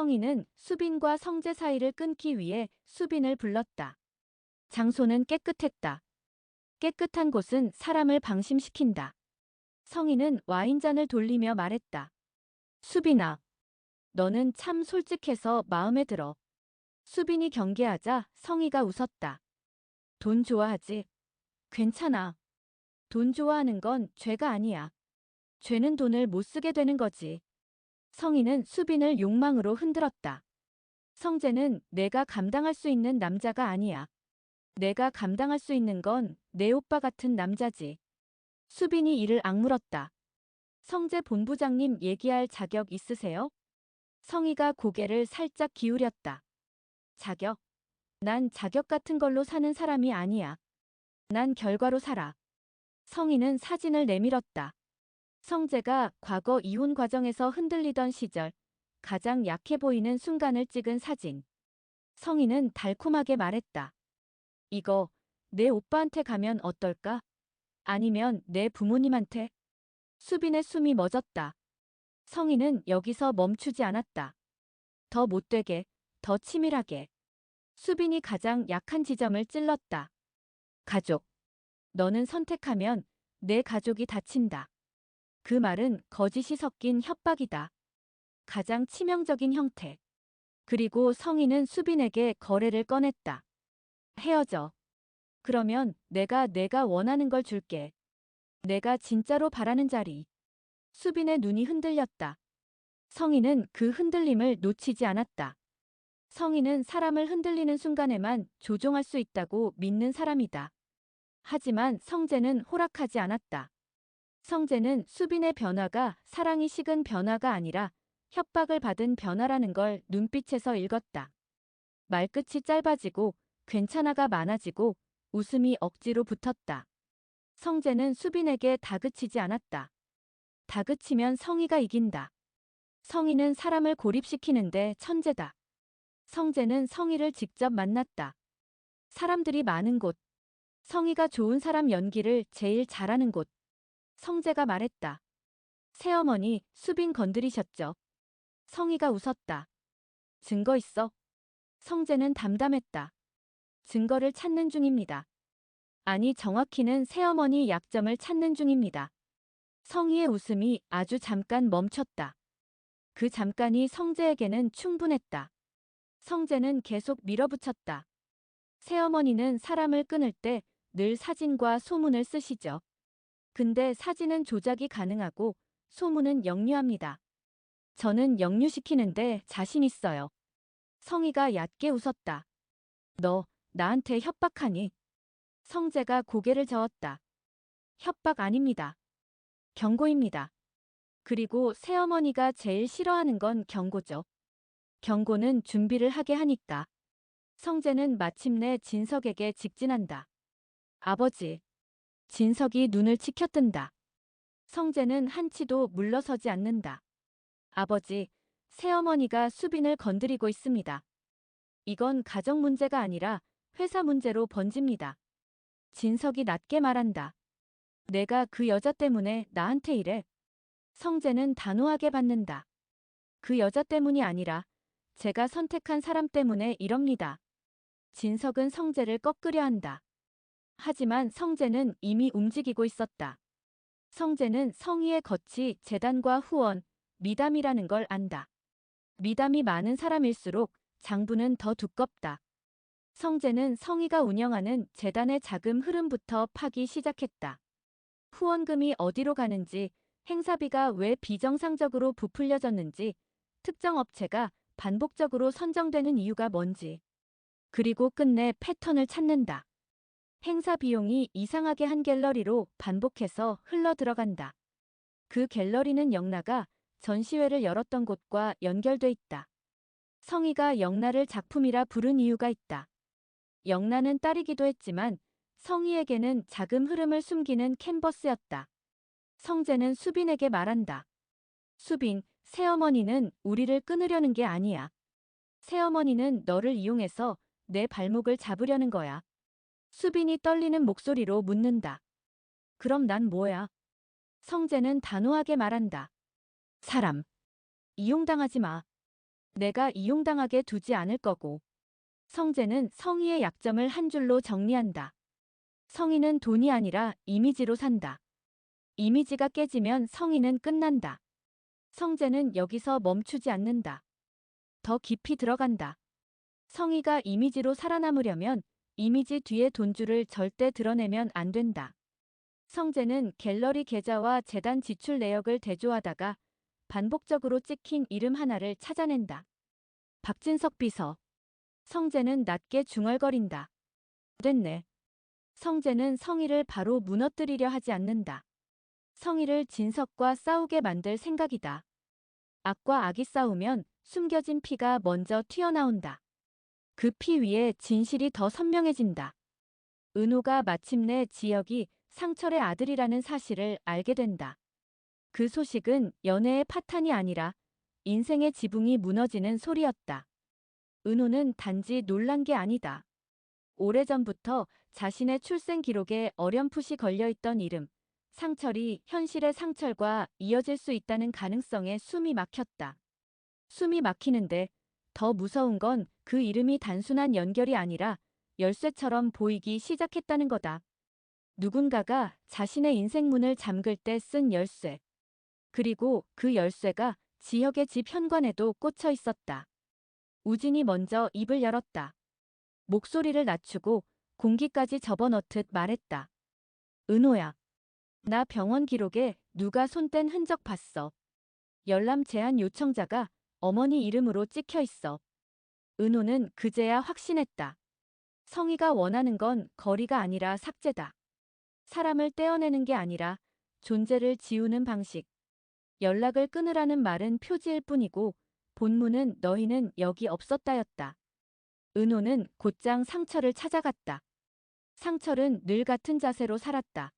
성희는 수빈과 성재 사이를 끊기 위해 수빈을 불렀다. 장소는 깨끗했다. 깨끗한 곳은 사람을 방심시킨다. 성희는 와인잔을 돌리며 말했다. 수빈아, 너는 참 솔직해서 마음에 들어. 수빈이 경계하자 성희가 웃었다. 돈 좋아하지? 괜찮아. 돈 좋아하는 건 죄가 아니야. 죄는 돈을 못 쓰게 되는 거지. 성희는 수빈을 욕망으로 흔들었다. 성재는 내가 감당할 수 있는 남자가 아니야. 내가 감당할 수 있는 건 내 오빠 같은 남자지. 수빈이 이를 악물었다. 성재 본부장님 얘기할 자격 있으세요? 성희가 고개를 살짝 기울였다. 자격? 난 자격 같은 걸로 사는 사람이 아니야. 난 결과로 살아. 성희는 사진을 내밀었다. 성재가 과거 이혼 과정에서 흔들리던 시절 가장 약해 보이는 순간을 찍은 사진. 성희는 달콤하게 말했다. 이거 내 오빠한테 가면 어떨까? 아니면 내 부모님한테? 수빈의 숨이 멎었다. 성희는 여기서 멈추지 않았다. 더 못되게, 더 치밀하게. 수빈이 가장 약한 지점을 찔렀다. 가족. 너는 선택하면 내 가족이 다친다. 그 말은 거짓이 섞인 협박이다. 가장 치명적인 형태. 그리고 성희는 수빈에게 거래를 꺼냈다. 헤어져. 그러면 내가 원하는 걸 줄게. 내가 진짜로 바라는 자리. 수빈의 눈이 흔들렸다. 성희는 그 흔들림을 놓치지 않았다. 성희는 사람을 흔들리는 순간에만 조종할 수 있다고 믿는 사람이다. 하지만 성재는 호락하지 않았다. 성재는 수빈의 변화가 사랑이 식은 변화가 아니라 협박을 받은 변화라는 걸 눈빛에서 읽었다. 말끝이 짧아지고 괜찮아가 많아지고 웃음이 억지로 붙었다. 성재는 수빈에게 다그치지 않았다. 다그치면 성희가 이긴다. 성희는 사람을 고립시키는데 천재다. 성재는 성희를 직접 만났다. 사람들이 많은 곳. 성희가 좋은 사람 연기를 제일 잘하는 곳. 성재가 말했다. 새어머니, 수빈 건드리셨죠? 성희가 웃었다. 증거 있어? 성재는 담담했다. 증거를 찾는 중입니다. 아니, 정확히는 새어머니 약점을 찾는 중입니다. 성희의 웃음이 아주 잠깐 멈췄다. 그 잠깐이 성재에게는 충분했다. 성재는 계속 밀어붙였다. 새어머니는 사람을 끊을 때 늘 사진과 소문을 쓰시죠. 근데 사진은 조작이 가능하고 소문은 역류합니다. 저는 역류시키는데 자신 있어요. 성희가 얕게 웃었다. 너 나한테 협박하니? 성재가 고개를 저었다. 협박 아닙니다. 경고입니다. 그리고 새어머니가 제일 싫어하는 건 경고죠. 경고는 준비를 하게 하니까. 성재는 마침내 진석에게 직진한다. 아버지. 진석이 눈을 치켜뜬다. 성재는 한치도 물러서지 않는다. 아버지, 새어머니가 수빈을 건드리고 있습니다. 이건 가정 문제가 아니라 회사 문제로 번집니다. 진석이 낮게 말한다. 내가 그 여자 때문에 나한테 이래. 성재는 단호하게 받는다. 그 여자 때문이 아니라 제가 선택한 사람 때문에 이럽니다. 진석은 성재를 꺾으려 한다. 하지만 성재는 이미 움직이고 있었다. 성재는 성희의 거치, 재단과 후원, 미담이라는 걸 안다. 미담이 많은 사람일수록 장부는 더 두껍다. 성재는 성희가 운영하는 재단의 자금 흐름부터 파기 시작했다. 후원금이 어디로 가는지, 행사비가 왜 비정상적으로 부풀려졌는지, 특정 업체가 반복적으로 선정되는 이유가 뭔지. 그리고 끝내 패턴을 찾는다. 행사 비용이 이상하게 한 갤러리로 반복해서 흘러 들어간다. 그 갤러리는 영나가 전시회를 열었던 곳과 연결돼 있다. 성희가 영나를 작품이라 부른 이유가 있다. 영나는 딸이기도 했지만 성희에게는 자금 흐름을 숨기는 캔버스였다. 성재는 수빈에게 말한다. 수빈, 새어머니는 우리를 끊으려는 게 아니야. 새어머니는 너를 이용해서 내 발목을 잡으려는 거야. 수빈이 떨리는 목소리로 묻는다. 그럼 난 뭐야? 성재는 단호하게 말한다. 사람. 이용당하지 마. 내가 이용당하게 두지 않을 거고. 성재는 성희의 약점을 한 줄로 정리한다. 성희는 돈이 아니라 이미지로 산다. 이미지가 깨지면 성희는 끝난다. 성재는 여기서 멈추지 않는다. 더 깊이 들어간다. 성희가 이미지로 살아남으려면 이미지 뒤에 돈줄을 절대 드러내면 안 된다. 성재는 갤러리 계좌와 재단 지출 내역을 대조하다가 반복적으로 찍힌 이름 하나를 찾아낸다. 박진석 비서. 성재는 낮게 중얼거린다. 됐네. 성재는 성희를 바로 무너뜨리려 하지 않는다. 성희를 진석과 싸우게 만들 생각이다. 악과 악이 싸우면 숨겨진 피가 먼저 튀어나온다. 그 피 위에 진실이 더 선명해진다. 은호가 마침내 지혁이 상철의 아들이라는 사실을 알게 된다. 그 소식은 연애의 파탄이 아니라 인생의 지붕이 무너지는 소리였다. 은호는 단지 놀란 게 아니다. 오래전부터 자신의 출생 기록에 어렴풋이 걸려있던 이름, 상철이 현실의 상철과 이어질 수 있다는 가능성에 숨이 막혔다. 숨이 막히는데 더 무서운 건 그 이름이 단순한 연결이 아니라 열쇠처럼 보이기 시작했다는 거다. 누군가가 자신의 인생 문을 잠글 때 쓴 열쇠. 그리고 그 열쇠가 지혁의 집 현관에도 꽂혀 있었다. 우진이 먼저 입을 열었다. 목소리를 낮추고 공기까지 접어넣듯 말했다. 은호야. 나 병원 기록에 누가 손 뗀 흔적 봤어. 열람 제한 요청자가 어머니 이름으로 찍혀 있어. 은호는 그제야 확신했다. 성희가 원하는 건 거리가 아니라 삭제다. 사람을 떼어내는 게 아니라 존재를 지우는 방식. 연락을 끊으라는 말은 표지일 뿐이고 본문은 너희는 여기 없었다였다. 은호는 곧장 상철을 찾아갔다. 상철은 늘 같은 자세로 살았다.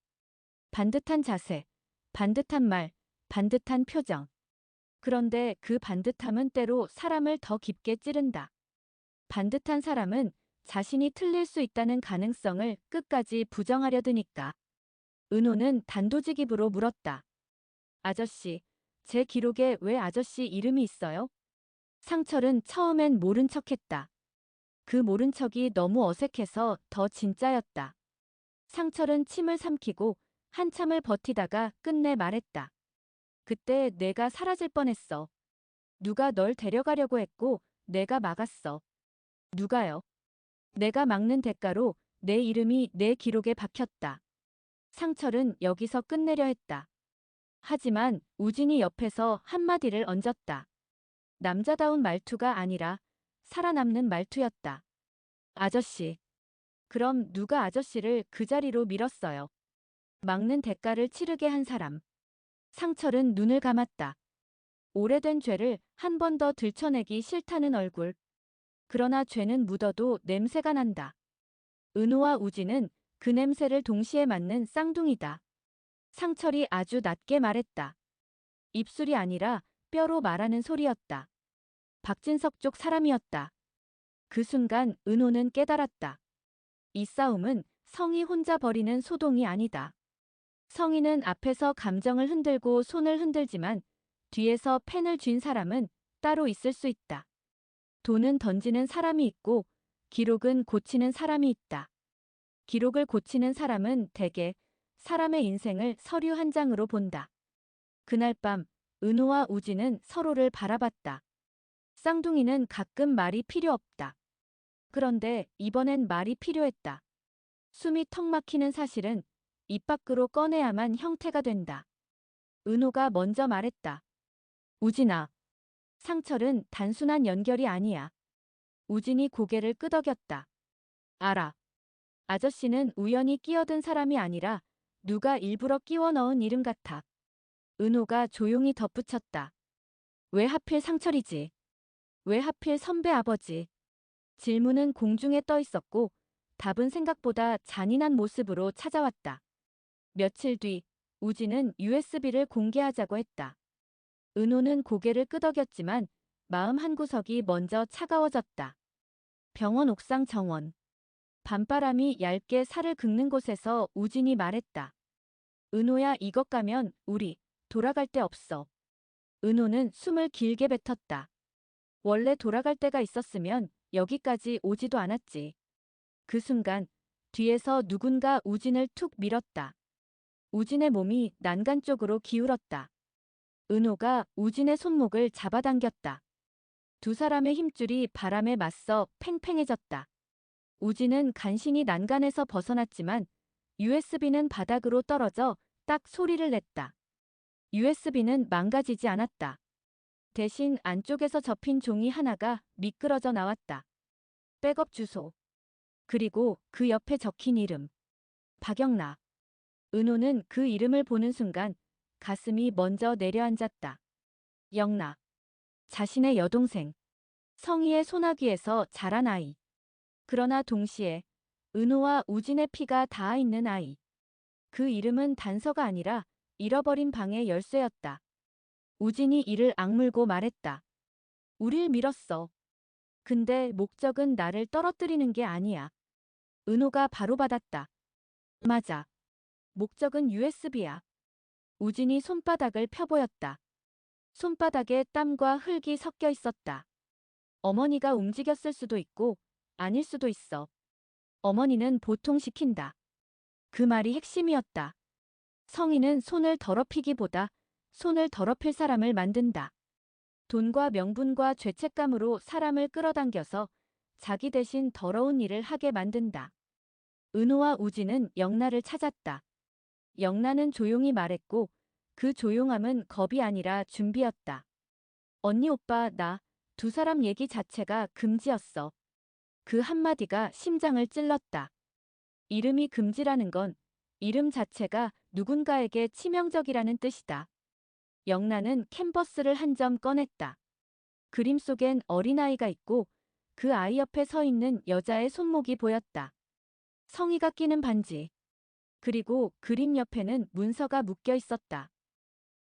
반듯한 자세, 반듯한 말, 반듯한 표정. 그런데 그 반듯함은 때로 사람을 더 깊게 찌른다. 반듯한 사람은 자신이 틀릴 수 있다는 가능성을 끝까지 부정하려 드니까. 은호는 단도직입으로 물었다. 아저씨, 제 기록에 왜 아저씨 이름이 있어요? 상철은 처음엔 모른 척했다. 그 모른 척이 너무 어색해서 더 진짜였다. 상철은 침을 삼키고 한참을 버티다가 끝내 말했다. 그때 내가 사라질 뻔했어. 누가 널 데려가려고 했고 내가 막았어. 누가요? 내가 막는 대가로 내 이름이 내 기록에 박혔다. 상철은 여기서 끝내려 했다. 하지만 우진이 옆에서 한마디를 얹었다. 남자다운 말투가 아니라 살아남는 말투였다. 아저씨. 그럼 누가 아저씨를 그 자리로 밀었어요? 막는 대가를 치르게 한 사람. 상철은 눈을 감았다. 오래된 죄를 한 번 더 들춰내기 싫다는 얼굴. 그러나 죄는 묻어도 냄새가 난다. 은호와 우진은 그 냄새를 동시에 맡는 쌍둥이다. 상철이 아주 낮게 말했다. 입술이 아니라 뼈로 말하는 소리였다. 박진석 쪽 사람이었다. 그 순간 은호는 깨달았다. 이 싸움은 성희 혼자 벌이는 소동이 아니다. 성희는 앞에서 감정을 흔들고 손을 흔들지만 뒤에서 펜을 쥔 사람은 따로 있을 수 있다. 돈은 던지는 사람이 있고 기록은 고치는 사람이 있다. 기록을 고치는 사람은 대개 사람의 인생을 서류 한 장으로 본다. 그날 밤 은호와 우진은 서로를 바라봤다. 쌍둥이는 가끔 말이 필요 없다. 그런데 이번엔 말이 필요했다. 숨이 턱 막히는 사실은 입 밖으로 꺼내야만 형태가 된다. 은호가 먼저 말했다. 우진아. 상철은 단순한 연결이 아니야. 우진이 고개를 끄덕였다. 알아. 아저씨는 우연히 끼어든 사람이 아니라 누가 일부러 끼워 넣은 이름 같아. 은호가 조용히 덧붙였다. 왜 하필 상철이지? 왜 하필 선배 아버지? 질문은 공중에 떠 있었고 답은 생각보다 잔인한 모습으로 찾아왔다. 며칠 뒤 우진은 USB를 공개하자고 했다. 은호는 고개를 끄덕였지만 마음 한구석이 먼저 차가워졌다. 병원 옥상 정원. 밤바람이 얇게 살을 긁는 곳에서 우진이 말했다. 은호야 이것 가면 우리 돌아갈 데 없어. 은호는 숨을 길게 뱉었다. 원래 돌아갈 때가 있었으면 여기까지 오지도 않았지. 그 순간 뒤에서 누군가 우진을 툭 밀었다. 우진의 몸이 난간 쪽으로 기울었다. 은호가 우진의 손목을 잡아당겼다. 두 사람의 힘줄이 바람에 맞서 팽팽해졌다. 우진은 간신히 난간에서 벗어났지만 USB는 바닥으로 떨어져 딱 소리를 냈다. USB는 망가지지 않았다. 대신 안쪽에서 접힌 종이 하나가 미끄러져 나왔다. 백업 주소. 그리고 그 옆에 적힌 이름. 박영나. 은호는 그 이름을 보는 순간 가슴이 먼저 내려앉았다. 영나. 자신의 여동생. 성희의 소나기에서 자란 아이. 그러나 동시에 은호와 우진의 피가 닿아 있는 아이. 그 이름은 단서가 아니라 잃어버린 방의 열쇠였다. 우진이 이를 악물고 말했다. 우릴 밀었어. 근데 목적은 나를 떨어뜨리는 게 아니야. 은호가 바로 받았다. 맞아. 목적은 USB야. 우진이 손바닥을 펴보였다. 손바닥에 땀과 흙이 섞여 있었다. 어머니가 움직였을 수도 있고 아닐 수도 있어. 어머니는 보통 시킨다. 그 말이 핵심이었다. 성희는 손을 더럽히기보다 손을 더럽힐 사람을 만든다. 돈과 명분과 죄책감으로 사람을 끌어당겨서 자기 대신 더러운 일을 하게 만든다. 은호와 우진은 영나를 찾았다. 영나는 조용히 말했고 그 조용함은 겁이 아니라 준비였다. 언니 오빠 나 두 사람 얘기 자체가 금지였어. 그 한마디가 심장을 찔렀다. 이름이 금지라는 건 이름 자체가 누군가에게 치명적이라는 뜻이다. 영나는 캔버스를 한 점 꺼냈다. 그림 속엔 어린아이가 있고 그 아이 옆에 서 있는 여자의 손목이 보였다. 성희가 끼는 반지. 그리고 그림 옆에는 문서가 묶여 있었다.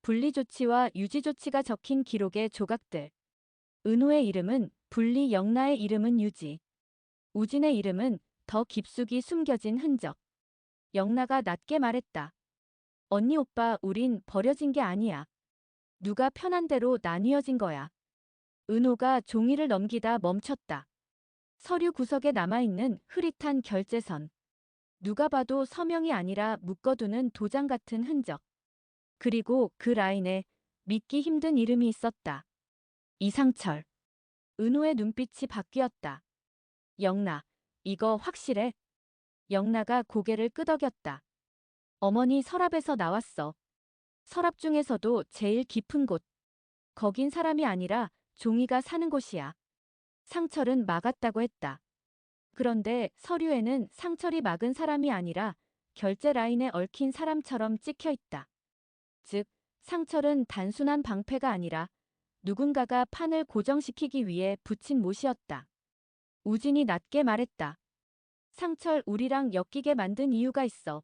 분리조치와 유지조치가 적힌 기록의 조각들. 은호의 이름은 분리, 영나의 이름은 유지. 우진의 이름은 더 깊숙이 숨겨진 흔적. 영나가 낮게 말했다. 언니 오빠 우린 버려진 게 아니야. 누가 편한 대로 나뉘어진 거야. 은호가 종이를 넘기다 멈췄다. 서류 구석에 남아있는 흐릿한 결제선. 누가 봐도 서명이 아니라 묶어두는 도장 같은 흔적. 그리고 그 라인에 믿기 힘든 이름이 있었다. 이상철. 은호의 눈빛이 바뀌었다. 영나, 이거 확실해? 영나가 고개를 끄덕였다. 어머니 서랍에서 나왔어. 서랍 중에서도 제일 깊은 곳. 거긴 사람이 아니라 종이가 사는 곳이야. 상철은 막았다고 했다. 그런데 서류에는 상철이 막은 사람이 아니라 결제 라인에 얽힌 사람처럼 찍혀 있다. 즉, 상철은 단순한 방패가 아니라 누군가가 판을 고정시키기 위해 붙인 못이었다. 우진이 낮게 말했다. 상철 우리랑 엮이게 만든 이유가 있어.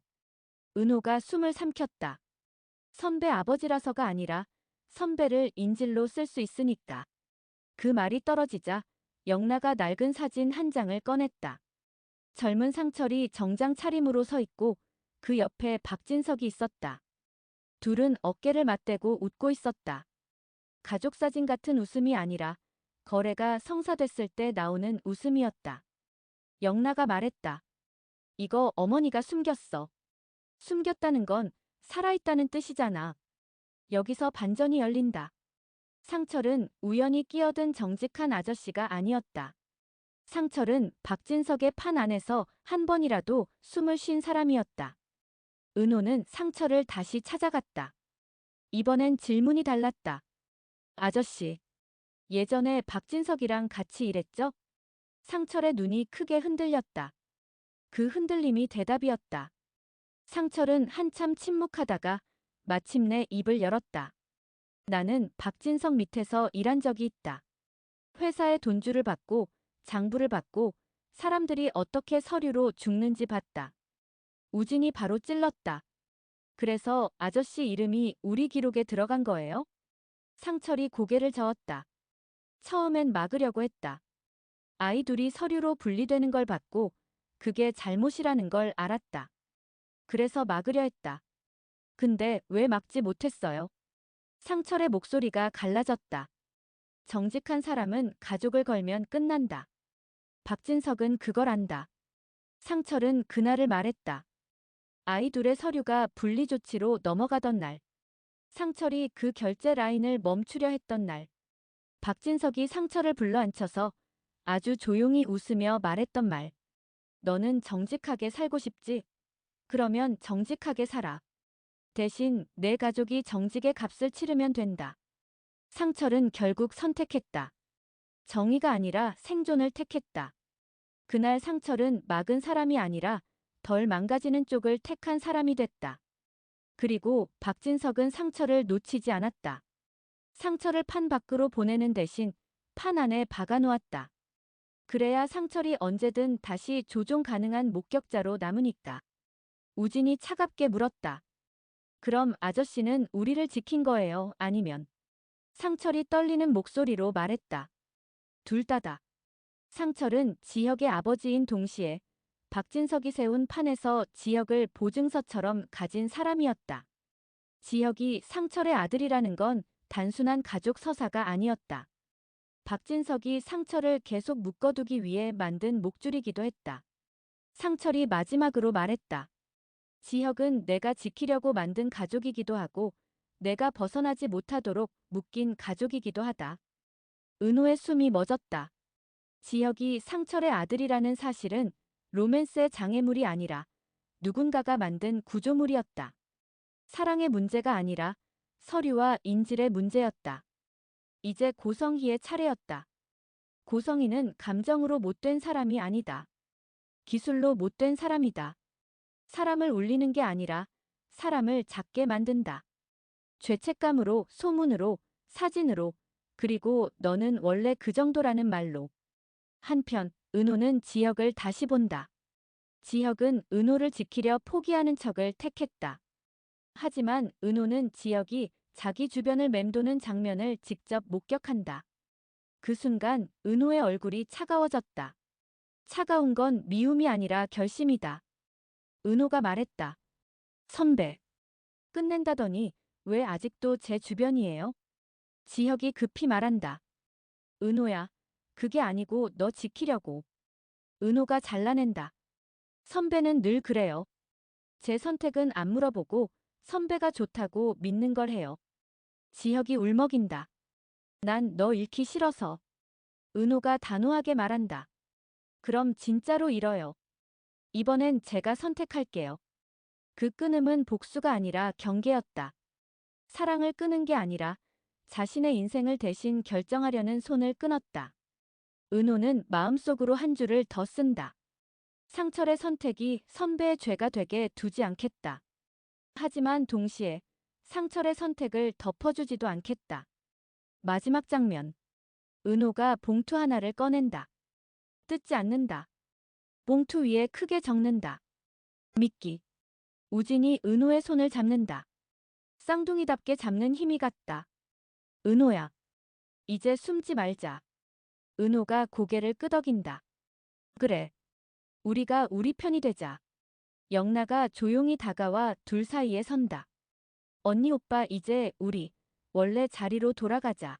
은호가 숨을 삼켰다. 선배 아버지라서가 아니라 선배를 인질로 쓸 수 있으니까. 그 말이 떨어지자 영나가 낡은 사진 한 장을 꺼냈다. 젊은 상철이 정장 차림으로 서 있고 그 옆에 박진석이 있었다. 둘은 어깨를 맞대고 웃고 있었다. 가족 사진 같은 웃음이 아니라 거래가 성사됐을 때 나오는 웃음이었다. 영나가 말했다. 이거 어머니가 숨겼어. 숨겼다는 건 살아있다는 뜻이잖아. 여기서 반전이 열린다. 상철은 우연히 끼어든 정직한 아저씨가 아니었다. 상철은 박진석의 판 안에서 한 번이라도 숨을 쉰 사람이었다. 은호는 상철을 다시 찾아갔다. 이번엔 질문이 달랐다. 아저씨, 예전에 박진석이랑 같이 일했죠? 상철의 눈이 크게 흔들렸다. 그 흔들림이 대답이었다. 상철은 한참 침묵하다가 마침내 입을 열었다. 나는 박진석 밑에서 일한 적이 있다. 회사에 돈주를 받고 장부를 받고 사람들이 어떻게 서류로 죽는지 봤다. 우진이 바로 찔렀다. 그래서 아저씨 이름이 우리 기록에 들어간 거예요? 상철이 고개를 저었다. 처음엔 막으려고 했다. 아이 둘이 서류로 분리되는 걸 봤고 그게 잘못이라는 걸 알았다. 그래서 막으려 했다. 근데 왜 막지 못했어요? 상철의 목소리가 갈라졌다. 정직한 사람은 가족을 걸면 끝난다. 박진석은 그걸 안다. 상철은 그날을 말했다. 아이 둘의 서류가 분리조치로 넘어가던 날. 상철이 그 결제 라인을 멈추려 했던 날. 박진석이 상철을 불러앉혀서 아주 조용히 웃으며 말했던 말. 너는 정직하게 살고 싶지? 그러면 정직하게 살아. 대신 내 가족이 정직의 값을 치르면 된다. 상철은 결국 선택했다. 정의가 아니라 생존을 택했다. 그날 상철은 막은 사람이 아니라 덜 망가지는 쪽을 택한 사람이 됐다. 그리고 박진석은 상철을 놓치지 않았다. 상철을 판 밖으로 보내는 대신 판 안에 박아놓았다. 그래야 상철이 언제든 다시 조종 가능한 목격자로 남으니까. 우진이 차갑게 물었다. 그럼 아저씨는 우리를 지킨 거예요, 아니면? 상철이 떨리는 목소리로 말했다. 둘 다다. 상철은 지혁의 아버지인 동시에 박진석이 세운 판에서 지혁을 보증서처럼 가진 사람이었다. 지혁이 상철의 아들이라는 건 단순한 가족 서사가 아니었다. 박진석이 상철을 계속 묶어두기 위해 만든 목줄이기도 했다. 상철이 마지막으로 말했다. 지혁은 내가 지키려고 만든 가족이기도 하고 내가 벗어나지 못하도록 묶인 가족이기도 하다. 은호의 숨이 멎었다. 지혁이 상철의 아들이라는 사실은 로맨스의 장애물이 아니라 누군가가 만든 구조물이었다. 사랑의 문제가 아니라 서류와 인질의 문제였다. 이제 고성희의 차례였다. 고성희는 감정으로 못된 사람이 아니다. 기술로 못된 사람이다. 사람을 울리는 게 아니라 사람을 작게 만든다. 죄책감으로, 소문으로, 사진으로, 그리고 너는 원래 그 정도라는 말로. 한편 은호는 지혁을 다시 본다. 지혁은 은호를 지키려 포기하는 척을 택했다. 하지만 은호는 지혁이 자기 주변을 맴도는 장면을 직접 목격한다. 그 순간 은호의 얼굴이 차가워졌다. 차가운 건 미움이 아니라 결심이다. 은호가 말했다. 선배. 끝낸다더니 왜 아직도 제 주변이에요? 지혁이 급히 말한다. 은호야. 그게 아니고 너 지키려고. 은호가 잘라낸다. 선배는 늘 그래요. 제 선택은 안 물어보고 선배가 좋다고 믿는 걸 해요. 지혁이 울먹인다. 난 너 잃기 싫어서. 은호가 단호하게 말한다. 그럼 진짜로 잃어요. 이번엔 제가 선택할게요. 그 끊음은 복수가 아니라 경계였다. 사랑을 끄는 게 아니라 자신의 인생을 대신 결정하려는 손을 끊었다. 은호는 마음속으로 한 줄을 더 쓴다. 상철의 선택이 선배의 죄가 되게 두지 않겠다. 하지만 동시에 상철의 선택을 덮어주지도 않겠다. 마지막 장면. 은호가 봉투 하나를 꺼낸다. 뜯지 않는다. 봉투 위에 크게 적는다. 미끼. 우진이 은호의 손을 잡는다. 쌍둥이답게 잡는 힘이 같다. 은호야. 이제 숨지 말자. 은호가 고개를 끄덕인다. 그래. 우리가 우리 편이 되자. 영나가 조용히 다가와 둘 사이에 선다. 언니 오빠 이제 우리 원래 자리로 돌아가자.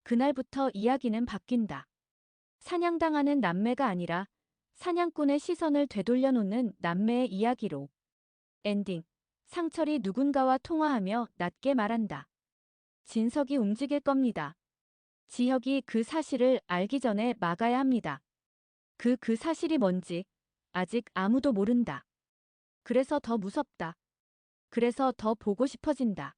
그날부터 이야기는 바뀐다. 사냥당하는 남매가 아니라 사냥꾼의 시선을 되돌려 놓는 남매의 이야기로. 엔딩. 상철이 누군가와 통화하며 낮게 말한다. 진석이 움직일 겁니다. 지혁이 그 사실을 알기 전에 막아야 합니다. 그 사실이 뭔지 아직 아무도 모른다. 그래서 더 무섭다. 그래서 더 보고 싶어진다.